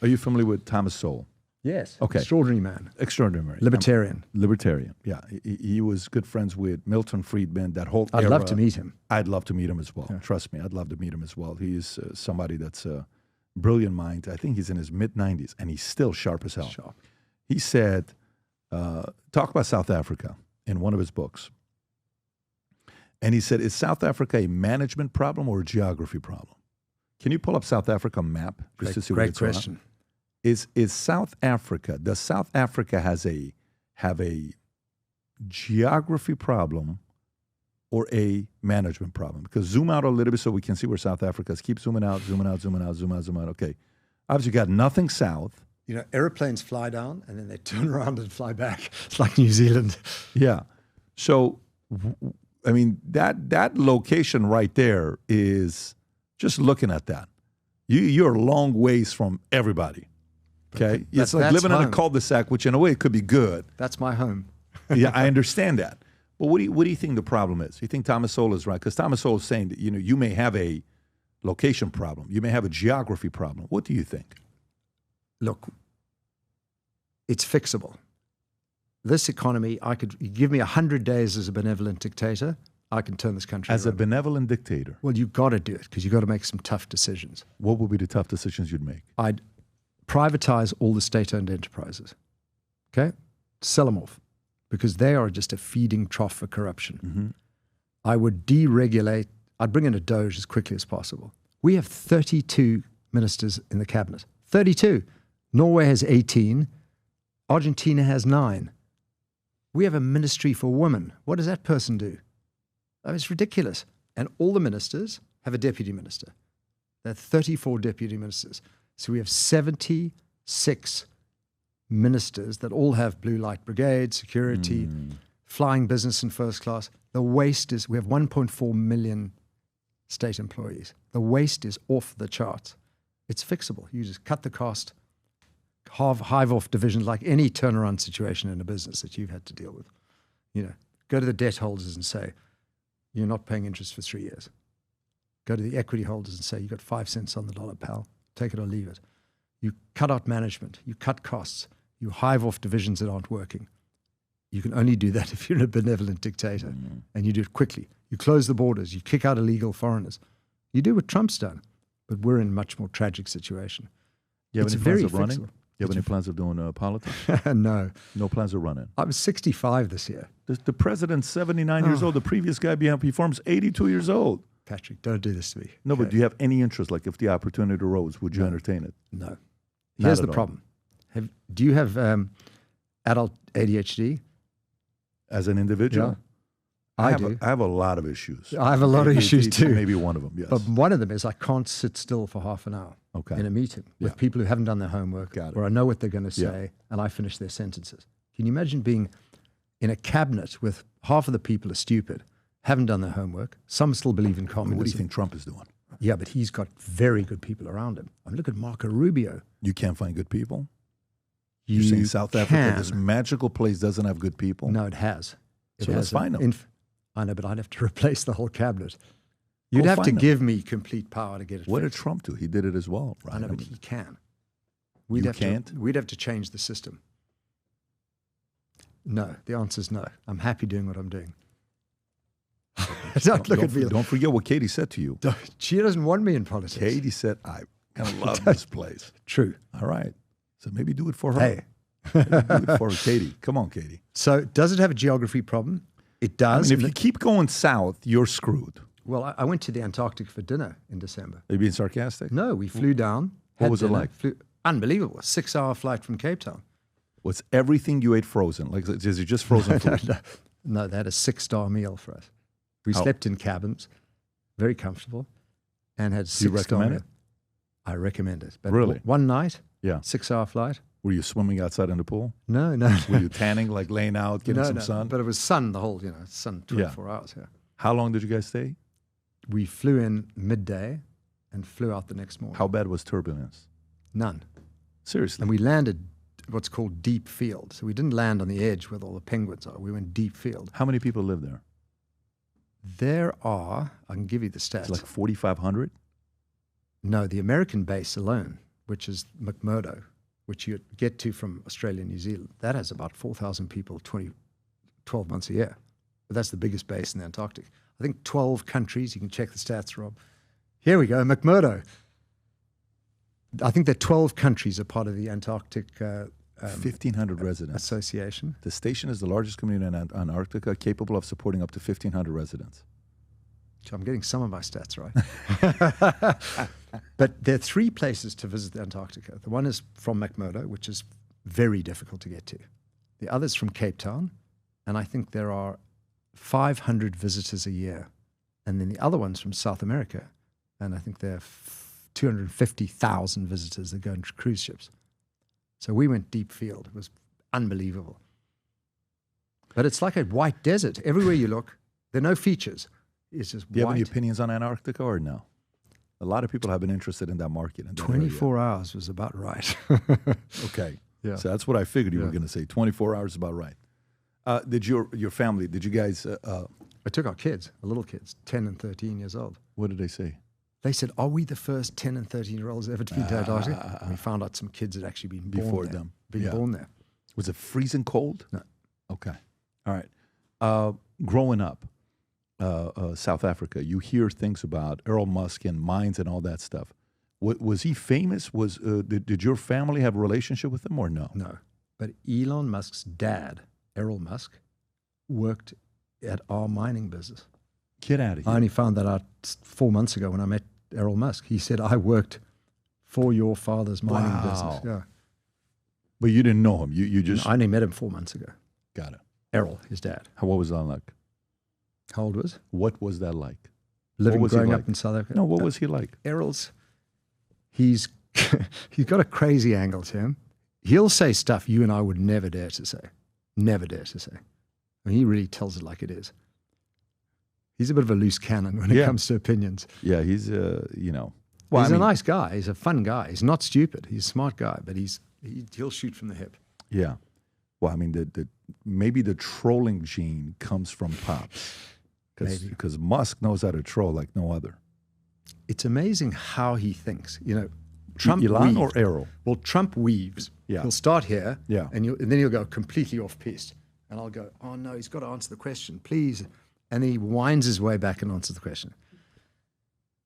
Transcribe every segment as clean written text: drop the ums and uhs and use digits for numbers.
Are you familiar with Thomas Sowell? Yes. Okay. Extraordinary man. Extraordinary. Libertarian. Libertarian, yeah. He was good friends with Milton Friedman, that whole I'd era. love to meet him. I'd love to meet him as well. Yeah. Trust me, I'd love to meet him as well. He is somebody that's a brilliant mind. I think he's in his mid-90s, and he's still sharp as hell. Sharp. He said, talk about South Africa in one of his books. And he said, is South Africa a management problem or a geography problem? Can you pull up South Africa map just to see what it's Great question. Is South Africa, does South Africa have a geography problem or a management problem? Because zoom out a little bit so we can see where South Africa is. Keep zooming out, zooming out, zooming out, zoom out, zoom out. Okay. Obviously, you got nothing south. You know, airplanes fly down and then they turn around and fly back. It's like New Zealand. Yeah. So, I mean, that location right there is, just looking at that, you're a long ways from everybody. Okay, it's like living in a cul-de-sac, which in a way could be good. That's my home. Yeah, I understand that. But what do you think the problem is? You think Thomas Sowell is right? Because Thomas Sowell is saying that you may have a location problem, you may have a geography problem. What do you think? Look, it's fixable. This economy, you give me 100 days as a benevolent dictator, I can turn this country as around. a benevolent dictator. Well, you've got to do it because you've got to make some tough decisions. What would be the tough decisions you'd make? I'd privatize all the state-owned enterprises, okay? Sell them off because they are just a feeding trough for corruption. Mm-hmm. I would deregulate. I'd bring in a Doge as quickly as possible. We have 32 ministers in the cabinet. 32. Norway has 18. Argentina has 9. We have a ministry for women. What does that person do? I mean, it's ridiculous. And all the ministers have a deputy minister. There are 34 deputy ministers. So we have 76 ministers that all have blue light brigade, security, flying business in first class. The waste is, we have 1.4 million state employees. The waste is off the charts. It's fixable. You just cut the cost, hive off divisions like any turnaround situation in a business that you've had to deal with. Go to the debt holders and say, you're not paying interest for 3 years. Go to the equity holders and say, you got 5 cents on the dollar, pal. Take it or leave it. You cut out management. You cut costs. You hive off divisions that aren't working. You can only do that if you're a benevolent dictator, and you do it quickly. You close the borders. You kick out illegal foreigners. You do what Trump's done, but we're in a much more tragic situation. You have It's any plans of very running? fixable. You have any plans of doing politics? No. No plans of running? I was 65 this year. The president's 79 years old. The previous guy before him's 82 years old. Patrick, don't do this to me. No, Okay. but do you have any interest? Like if the opportunity arose, would you entertain it? No. Here's the at all. problem. Do you have adult ADHD? As an individual? Yeah. I do. I have a lot of issues. I have a lot of issues too. Maybe one of them, yes. But one of them is I can't sit still for half an hour in a meeting with people who haven't done their homework, where I know what they're going to say, and I finish their sentences. Can you imagine being in a cabinet with half of the people are stupid, haven't done their homework, some still believe in communism? What do you think Trump is doing? Yeah, but he's got very good people around him. I mean, look at Marco Rubio. You can't find good people? You're saying South Africa, this magical place, doesn't have good people? No, it has. So let's find them. I know, but I'd have to replace the whole cabinet. You'd have to give me complete power to get it What did fixed. Trump do? He did it as well, right? I know, but he can. You can't? We'd have to change the system. No, the answer is no. I'm happy doing what I'm doing. Don't look at me. Don't forget what Katie said to you. She doesn't want me in politics. Katie said, I kind of love this place. True. All right. So maybe do it for her. Hey. Do it for Katie. Come on, Katie. So does it have a geography problem? It does. I mean, if you keep going south, you're screwed. Well, I went to the Antarctic for dinner in December. Are you being sarcastic? No, we flew down. What was it like? Unbelievable. 6-hour flight from Cape Town. Was everything you ate frozen? Like, is it just frozen food? No, they had a 6-star meal for us. We slept in cabins, very comfortable, and had 6-star meal. Do you recommend it? I recommend it. But Really? One night, Yeah. 6-hour flight. Were you swimming outside in the pool? No, no. Were you tanning, like laying out, getting some sun? But it was sun the whole, sun 24 hours. Yeah. How long did you guys stay? We flew in midday and flew out the next morning. How bad was turbulence? None. Seriously? And we landed what's called deep field. So we didn't land on the edge where all the penguins are. We went deep field. How many people live there? There are, I can give you the stats. It's like 4,500? No, the American base alone which is McMurdo, which you get to from Australia and New Zealand. That has about 4,000 people 12 months a year. But that's the biggest base in the Antarctic. I think 12 countries. You can check the stats, Rob. Here we go, McMurdo. I think that 12 countries are part of the Antarctic 1,500 residents. Association. The station is the largest community in Antarctica, capable of supporting up to 1,500 residents. So I'm getting some of my stats right. But there are 3 places to visit Antarctica. The one is from McMurdo, which is very difficult to get to. The other is from Cape Town, and I think there are 500 visitors a year. And then the other one's from South America, and I think there are 250,000 visitors that go on cruise ships. So we went deep field. It was unbelievable. But it's like a white desert. Everywhere you look, there are no features. It's just Do you white. have any opinions on Antarctica or no? A lot of people have been interested in that market. In that 24 hours was about right. Okay. Yeah. So that's what I figured you were going to say. 24 hours is about right. Did your family, did you guys... I took our kids, our little kids, 10 and 13 years old. what did they say? They said, are we the first 10 and 13-year-olds ever to be to Antarctica? And we found out some kids had actually been born Before there. them. Born there. Was it freezing cold? No. Okay. All right. Growing up, South Africa, you hear things about Errol Musk and mines and all that stuff. Was he famous? Did your family have a relationship with him or no? No. But Elon Musk's dad, Errol Musk, worked at our mining business. Get out of here. I only found that out 4 months ago when I met Errol Musk. He said, I worked for your father's mining business. Yeah. But you didn't know him. You just... I only met him 4 months ago. Got it. Errol, his dad. What was that like? How old was? What was that like? Growing up in South Africa. No, what was he like? Errol's, he's got a crazy angle to him. He'll say stuff you and I would never dare to say. Never dare to say. I mean, he really tells it like it is. He's a bit of a loose cannon when it comes to opinions. Yeah, he's, you know. Well, he's a nice guy. He's a fun guy. He's not stupid. He's a smart guy, but he'll shoot from the hip. Yeah. Well, I mean, maybe the trolling gene comes from Pops. Because Musk knows how to troll like no other. It's amazing how he thinks. You know, Trump Elon weaved. or Errol? Well, Trump weaves. Yeah. He'll start here, Yeah. and then he'll go completely off piste. And I'll go, oh, no, he's got to answer the question, please. And then he winds his way back and answers the question.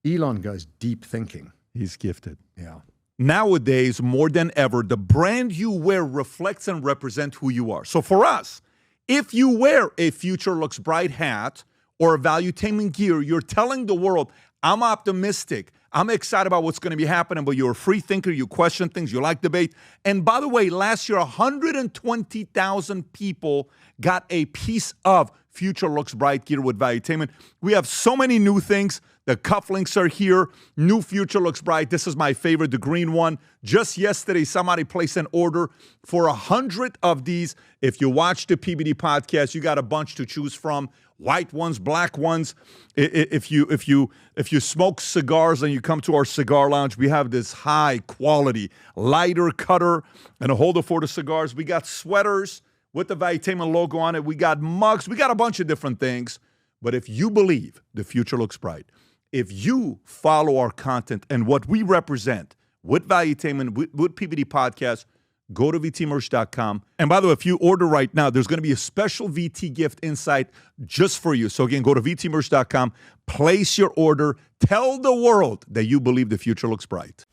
Elon goes deep thinking. He's gifted. Yeah. Nowadays, more than ever, the brand you wear reflects and represents who you are. So for us, if you wear a Future Looks Bright hat or a Valuetainment gear, you're telling the world, I'm optimistic. I'm excited about what's going to be happening, but you're a free thinker. You question things. You like debate. And by the way, last year, 120,000 people got a piece of Future Looks Bright gear with Valuetainment. We have so many new things. The cufflinks are here. New Future Looks Bright. This is my favorite, the green one. Just yesterday, somebody placed an order for 100 of these. If you watch the PBD podcast, you got a bunch to choose from. White ones, black ones. If you smoke cigars and you come to our cigar lounge, we have this high quality lighter cutter and a holder for the cigars. We got sweaters with the Valuetainment logo on it. We got mugs. We got a bunch of different things. But if you believe the future looks bright, if you follow our content and what we represent with Valuetainment, with PBD Podcast, go to vtmerch.com. And by the way, if you order right now, there's going to be a special VT gift inside just for you. So again, go to vtmerch.com, place your order, tell the world that you believe the future looks bright.